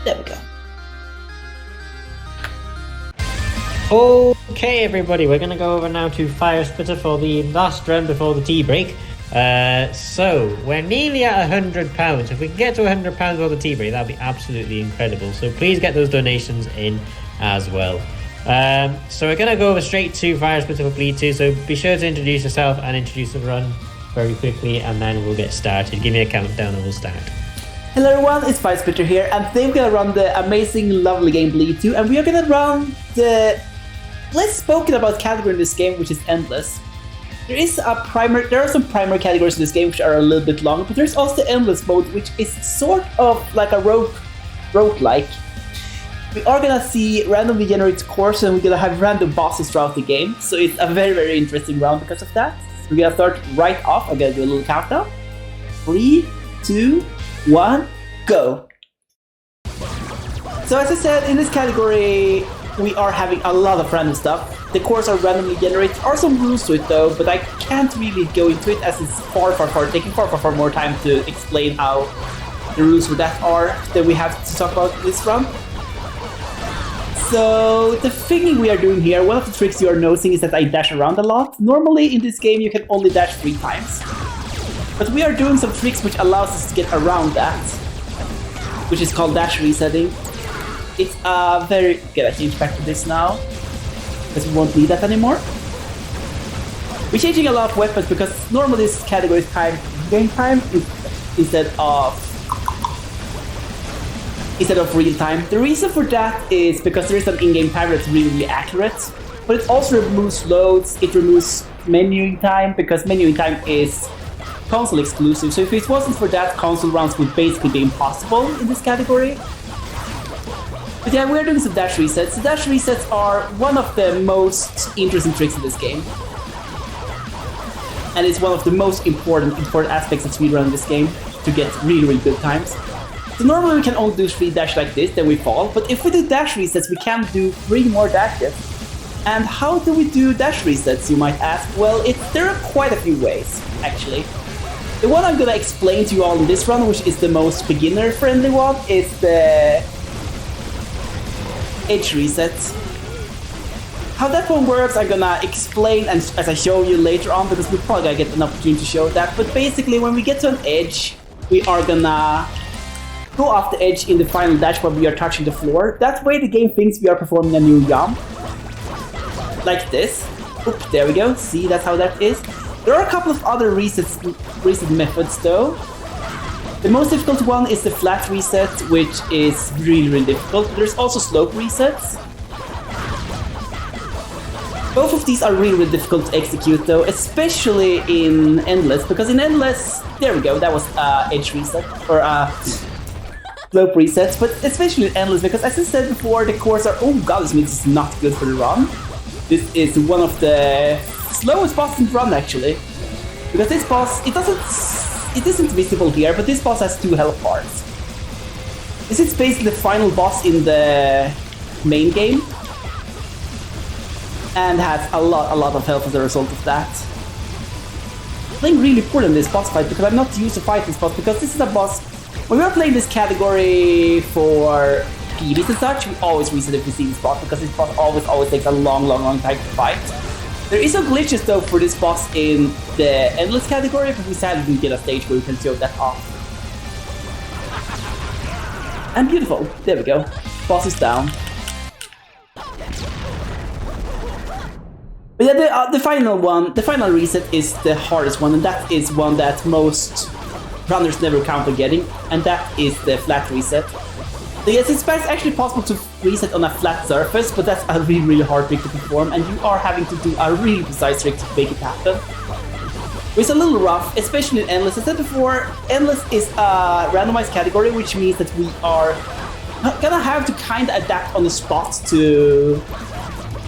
There we go. Okay, everybody, we're going to go over now to firesplitter for the last run before the tea break. So we're nearly at £100. If we can get to £100 for the tea break, that'd be absolutely incredible. So please get those donations in as well. So we're going to go over straight to firesplitter for bleed 2. So be sure to introduce yourself and introduce the run very quickly, and then we'll get started. Give me a countdown and we'll start. Hello everyone, it's firesplitter here, and today we're gonna run the amazing, lovely game Bleed 2, and we are gonna run the less spoken about category in this game, which is endless. There are some primary categories in this game which are a little bit long, but there's also the endless mode, which is sort of like a roguelike. We are gonna see randomly generated course, and we're gonna have random bosses throughout the game, so it's a very, very interesting round because of that. So we're gonna start right off. I'm gonna do a little countdown. 3, 2, 1, go! So as I said, in this category, we are having a lot of random stuff. The cores are randomly generated. There are some rules to it though, but I can't really go into it as it's taking far more time to explain how the rules for that are that we have to talk about this run. So the thing we are doing here, one of the tricks you are noticing is that I dash around a lot. Normally in this game you can only dash 3 times. But we are doing some tricks which allows us to get around that, which is called dash resetting. It's a very... Okay, I change back to this now, because we won't need that anymore. We're changing a lot of weapons because normally this category is game time instead of real time. The reason for that is because there is an in-game timer that's really, really accurate, but it also removes loads, it removes menuing time, because menuing time is console exclusive, so if it wasn't for that, console rounds would basically be impossible in this category. But yeah, we're doing some dash resets. The dash resets are one of the most interesting tricks in this game. And it's one of the most important aspects of speedrunning this game to get really, really good times. So normally we can only do 3 dash like this, then we fall, but if we do dash resets, we can do 3 more dashes. And how do we do dash resets, you might ask? Well, there are quite a few ways, actually. The one I'm gonna explain to you all in this run, which is the most beginner-friendly one, is the edge reset. How that one works, I'm gonna explain and as I show you later on, because we're probably gonna get an opportunity to show that. But basically, when we get to an edge, we are gonna go off the edge in the final dash where we are touching the floor. That way the game thinks we are performing a new jump. Like this. Oop, there we go. See, that's how that is. There are a couple of other reset methods though. The most difficult one is the flat reset, which is really, really difficult. There's also slope resets. Both of these are really, really difficult to execute though, especially in Endless, because in Endless, there we go, that was edge reset, or slope resets, but especially in Endless, because as I said before, the cores are, oh god, this means it's not good for the run. This is one of the slowest bosses in the run actually, because this boss, it isn't visible here, but this boss has 2 health bars. This is basically the final boss in the main game, and has a lot of health as a result of that. I'm playing really poor in this boss fight because I'm not used to fight this boss, because this is a boss, when we're playing this category for PvPs and such, we always reset if we see this boss, because this boss always takes a long time to fight. There is some glitches though for this boss in the Endless category, but we sadly didn't get a stage where we can show that off. And beautiful, there we go. Boss is down. But yeah, the final reset is the hardest one, and that is one that most runners never count on getting, and that is the flat reset. So yes, it's actually possible to reset on a flat surface, but that's a really, really hard trick to perform, and you are having to do a really precise trick to make it happen. It's a little rough, especially in Endless. As I said before, Endless is a randomized category, which means that we are gonna have to kind of adapt on the spot to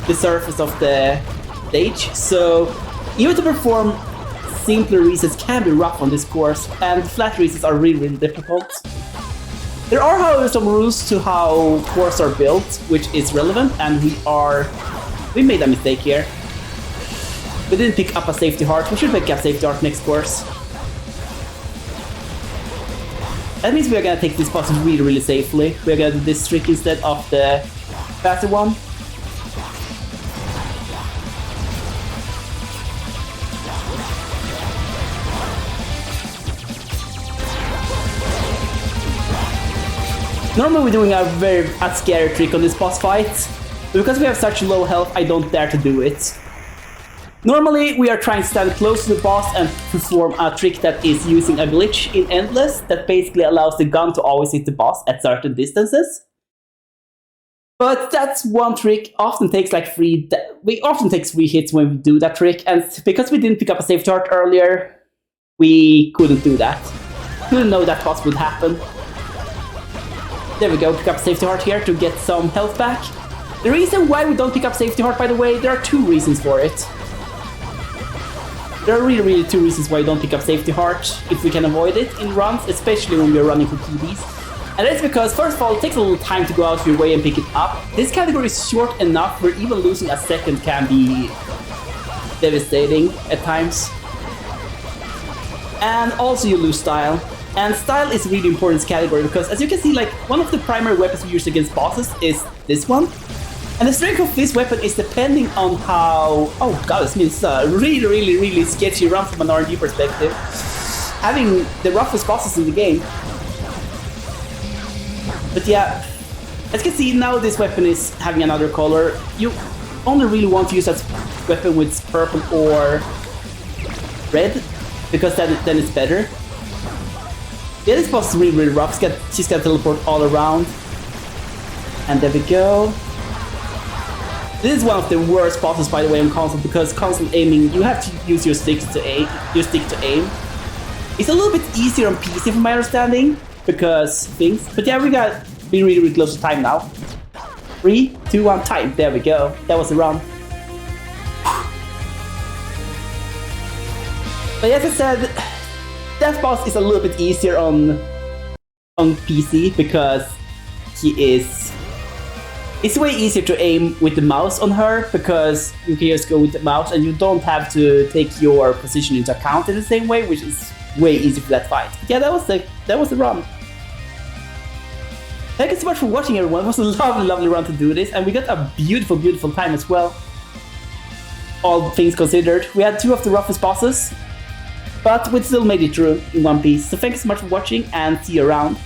the surface of the stage. So even to perform simpler resets can be rough on this course, and flat resets are really, really difficult. There are, however, some rules to how cores are built, which is relevant, and we made a mistake here. We didn't pick up a safety heart. We should pick up safety heart next course. That means we're gonna take this boss really, really safely. We're gonna do this trick instead of the faster one. Normally we're doing a scary trick on this boss fight, but because we have such low health, I don't dare to do it. Normally, we are trying to stand close to the boss and perform a trick that is using a glitch in Endless that basically allows the gun to always hit the boss at certain distances. But that's one trick, often takes like we often take 3 hits when we do that trick, and because we didn't pick up a safety heart earlier, we couldn't do that. Couldn't know that boss would happen. There we go, pick up safety heart here to get some health back. The reason why we don't pick up safety heart, by the way, there are 2 reasons for it. There are really 2 reasons why you don't pick up safety heart if we can avoid it in runs, especially when we're running for PBs. And that's because, first of all, it takes a little time to go out of your way and pick it up. This category is short enough where even losing a second can be devastating at times. And also you lose style. And style is really important in this category because, as you can see, like, one of the primary weapons we use against bosses is this one. And the strength of this weapon is depending on how... Oh god, this means a really sketchy run from an RNG perspective. Having the roughest bosses in the game. But yeah, as you can see, now this weapon is having another color. You only really want to use that weapon with purple or red, because then it's better. Yeah, this boss is really rough. She's got to teleport all around. And there we go. This is one of the worst bosses, by the way, on console, because console aiming, you have to use your stick to aim. It's a little bit easier on PC, from my understanding, because things. But yeah, we got to be really close to time now. 3, 2, 1, time. There we go. That was the run. But as I said, that boss is a little bit easier on PC because it's way easier to aim with the mouse on her because you can just go with the mouse and you don't have to take your position into account in the same way, which is way easier for that fight. But yeah, that was the run. Thank you so much for watching, everyone. It was a lovely run to do this, and we got a beautiful time as well. All things considered, we had 2 of the roughest bosses, but we still made it through in one piece. So thank you so much for watching, and see you around.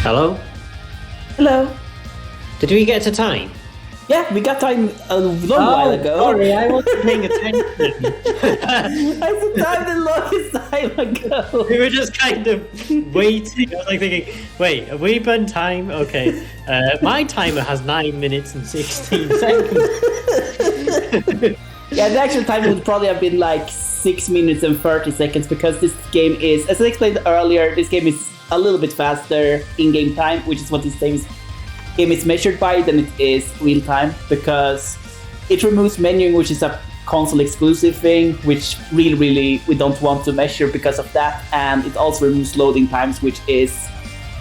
Hello? Hello. Did we get to time? Yeah, we got time a long while ago. Sorry, I wasn't paying attention. I said time the longest time ago. We were just kind of waiting. I was like thinking, wait, have we been time? Okay. My timer has 9 minutes and 16 seconds. Yeah, the actual time would probably have been like 6 minutes and 30 seconds because this game is, as I explained earlier, this game is a little bit faster in-game time, which is what this game is measured by than it is real time, because it removes menuing, which is a console exclusive thing, which really we don't want to measure because of that, and it also removes loading times, which is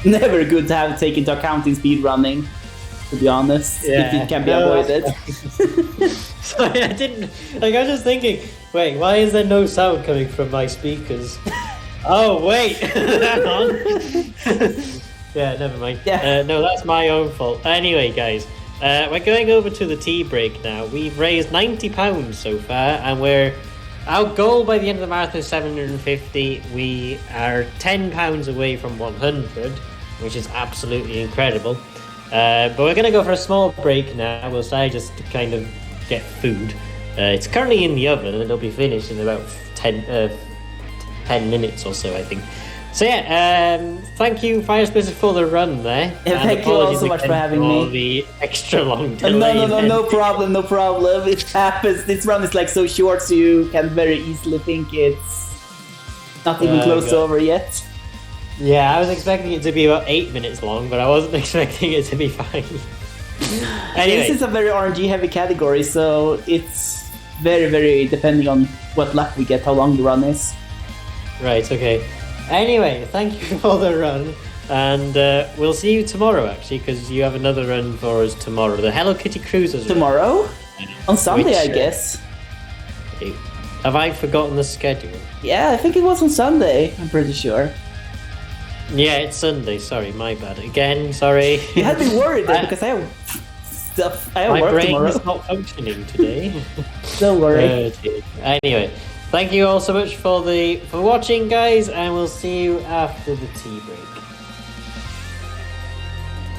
never good to have to take into account in speedrunning, to be honest, if it can be avoided. Sorry, I didn't, like, I was just thinking, wait, why is there no sound coming from my speakers? Oh, wait, hang on. Yeah, never mind. Yeah. No, that's my own fault. Anyway, guys, we're going over to the tea break now. We've raised £90 so far, and our goal by the end of the marathon is 750. We are £10 away from 100, which is absolutely incredible. But we're going to go for a small break now. We'll start just to kind of get food. It's currently in the oven, and it'll be finished in about 10 minutes or so, I think. So yeah, thank you, Firesplitter, for the run there. Yeah, thank you all so much for having me. All the extra long delay. No problem. It happens. This run is like so short, so you can very easily think it's not even close over yet. Yeah, I was expecting it to be about 8 minutes long, but I wasn't expecting it to be 5. Anyway. This is a very RNG heavy category, so it's very depending on what luck we get, how long the run is. Right, okay. Anyway, thank you for the run, and we'll see you tomorrow, actually, because you have another run for us tomorrow. The Hello Kitty Cruisers. Tomorrow? On Sunday, I guess. Have I forgotten the schedule? Yeah, I think it was on Sunday, I'm pretty sure. Yeah, it's Sunday, sorry, my bad. Again, sorry. You had me worried then, because I have stuff, I have my work brain tomorrow. is not functioning today. Don't worry. Anyway, thank you all so much for watching, guys, and we'll see you after the tea break.